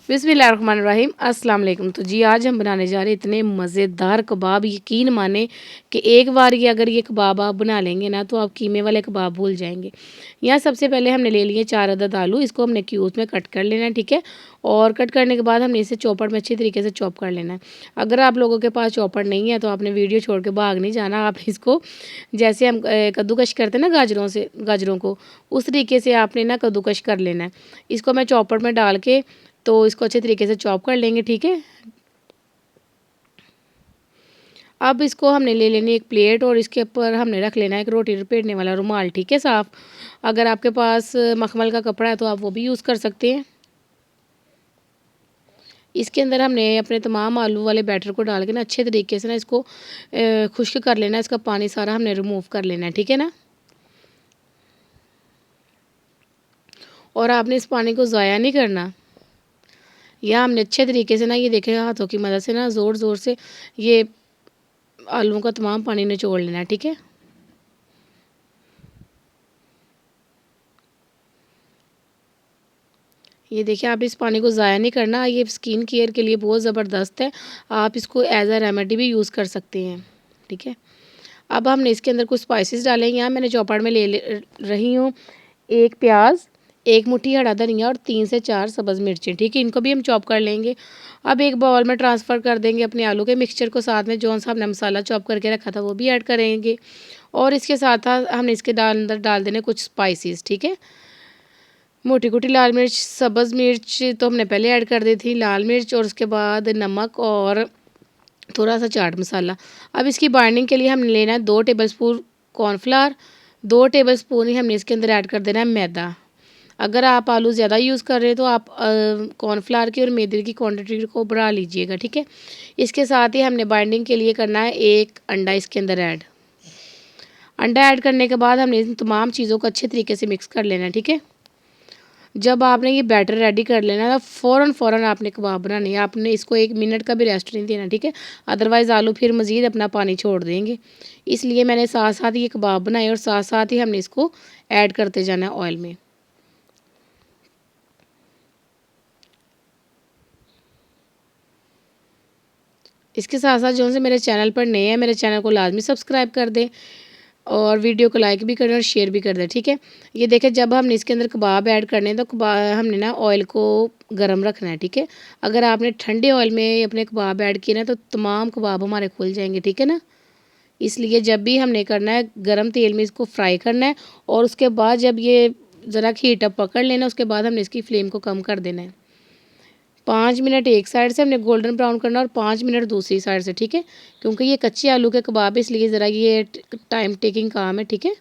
बिस्मिल्लाहिर्रहमानिर्रहीम अस्सलाम वालेकुम। तो जी आज हम बनाने जा रहे हैं इतने मज़ेदार कबाब, यकीन माने कि एक बार ये अगर ये कबाब आप बना लेंगे ना तो आप कीमे वाले कबाब भूल जाएंगे। यहाँ सबसे पहले हमने ले लिए 4 अदद आलू, इसको हमने क्यूब्स में कट कर लेना है, ठीक है। और कट करने के बाद हमने इसे चॉपर में अच्छी तरीके से चॉप कर लेना है। अगर आप लोगों के पास चॉपर नहीं है तो आपने वीडियो छोड़ के भाग नहीं जाना, आप इसको जैसे हम कद्दूकश करते हैं ना गाजरों को, उस तरीके से आपने ना कद्दूकश कर लेना है। इसको मैं चॉपर में डाल के तो इसको अच्छे तरीके से चॉप कर लेंगे, ठीक है। अब इसको हमने ले लेनी एक प्लेट और इसके ऊपर हमने रख लेना है एक रोटी लपेटने वाला रुमाल, ठीक है, साफ़। अगर आपके पास मखमल का कपड़ा है तो आप वो भी यूज़ कर सकते हैं। इसके अंदर हमने अपने तमाम आलू वाले बैटर को डाल के ना अच्छे तरीके से ना इसको खुश्क कर लेना है। इसका पानी सारा हमने रिमूव कर लेना है, ठीक है ना। और आपने इस पानी को ज़ाया नहीं करना। या हमने अच्छे तरीके से ना ये देखें हाथों की मदद से ना ज़ोर ज़ोर से ये आलूओं का तमाम पानी निचोड़ लेना है, ठीक है। ये देखिए आप इस पानी को ज़ाया नहीं करना, ये स्किन केयर के लिए बहुत ज़बरदस्त है। आप इसको एज अ रेमेडी भी यूज़ कर सकते हैं, ठीक है। अब हमने इसके अंदर कुछ स्पाइसेस डाले हैं। यहाँ मैंने चॉपर में ले रही हूँ एक प्याज, एक मुट्ठी हरा धनिया और 3 से 4 सब्ज़ मिर्चें, ठीक है। इनको भी हम चॉप कर लेंगे। अब एक बाउल में ट्रांसफ़र कर देंगे अपने आलू के मिक्सचर को, साथ में जो सा हमने मसाला चॉप करके रखा था वो भी ऐड करेंगे। और इसके साथ हमने इसके अंदर डाल देने कुछ स्पाइसेस, ठीक है। मोटी कुटी लाल मिर्च, सब्ज़ मिर्च तो हमने पहले ऐड कर दी थी, लाल मिर्च, और उसके बाद नमक और थोड़ा सा चाट मसाला। अब इसकी बाइंडिंग के लिए हमने लेना है 2 टेबलस्पून कॉर्नफ्लावर, 2 टेबलस्पून ही हमने इसके अंदर ऐड कर देना है मैदा। अगर आप आलू ज़्यादा यूज़ कर रहे हैं तो आप कॉर्नफ्लावर की और मैदे की क्वांटिटी को बढ़ा लीजिएगा, ठीक है। इसके साथ ही हमने बाइंडिंग के लिए करना है एक अंडा इसके अंदर ऐड। अंडा ऐड करने के बाद हमने इन तमाम चीज़ों को अच्छे तरीके से मिक्स कर लेना है, ठीक है। जब आपने ये बैटर रेडी कर लेना ना, फ़ौरन आपने कबाब बनाने हैं। आपने इसको 1 मिनट का भी रेस्ट नहीं देना, ठीक है। अदरवाइज़ आलू फिर मज़ीद अपना पानी छोड़ देंगे। इसलिए मैंने साथ साथ ये कबाब बनाए और साथ साथ ही हमने इसको ऐड करते जाना है ऑयल में। इसके साथ साथ जो से मेरे चैनल पर नए हैं, मेरे चैनल को लाजमी सब्सक्राइब कर दें और वीडियो को लाइक भी करें और शेयर भी कर दें, ठीक है। ये देखें जब हमने इसके अंदर कबाब ऐड करने हैं तो हमने ना ऑयल को गर्म रखना है, ठीक है। अगर आपने ठंडे ऑयल में अपने कबाब ऐड किए ना तो तमाम कबाब हमारे खुल जाएंगे, ठीक है ना। इसलिए जब भी हमने करना है गर्म तेल में इसको फ्राई करना है और उसके बाद जब ये ज़रा हीट अप पकड़ लेना उसके बाद हमने इसकी फ्लेम को कम कर देना है। 5 मिनट एक साइड से हमने गोल्डन ब्राउन करना और 5 मिनट दूसरी साइड से, ठीक है। क्योंकि ये कच्चे आलू के कबाब है इसलिए ज़रा ये टाइम टेकिंग काम है, ठीक है।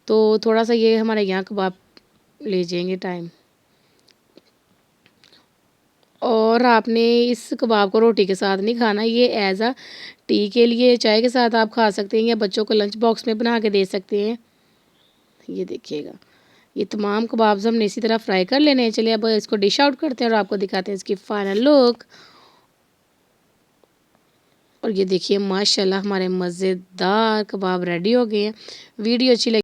तो थोड़ा सा ये हमारे यहाँ कबाब ले जाएंगे टाइम। और आपने इस कबाब को रोटी के साथ नहीं खाना, ये एज़ अ टी के लिए चाय के साथ आप खा सकते हैं या बच्चों को लंच बॉक्स में बना के दे सकते हैं। ये देखिएगा ये तमाम कबाब्स हमने इसी तरह फ्राई कर लेने हैं। चलिए अब इसको डिश आउट करते हैं और आपको दिखाते हैं इसकी फाइनल लुक। और ये देखिए माशाल्लाह हमारे मज़ेदार कबाब रेडी हो गए हैं। वीडियो अच्छी लगी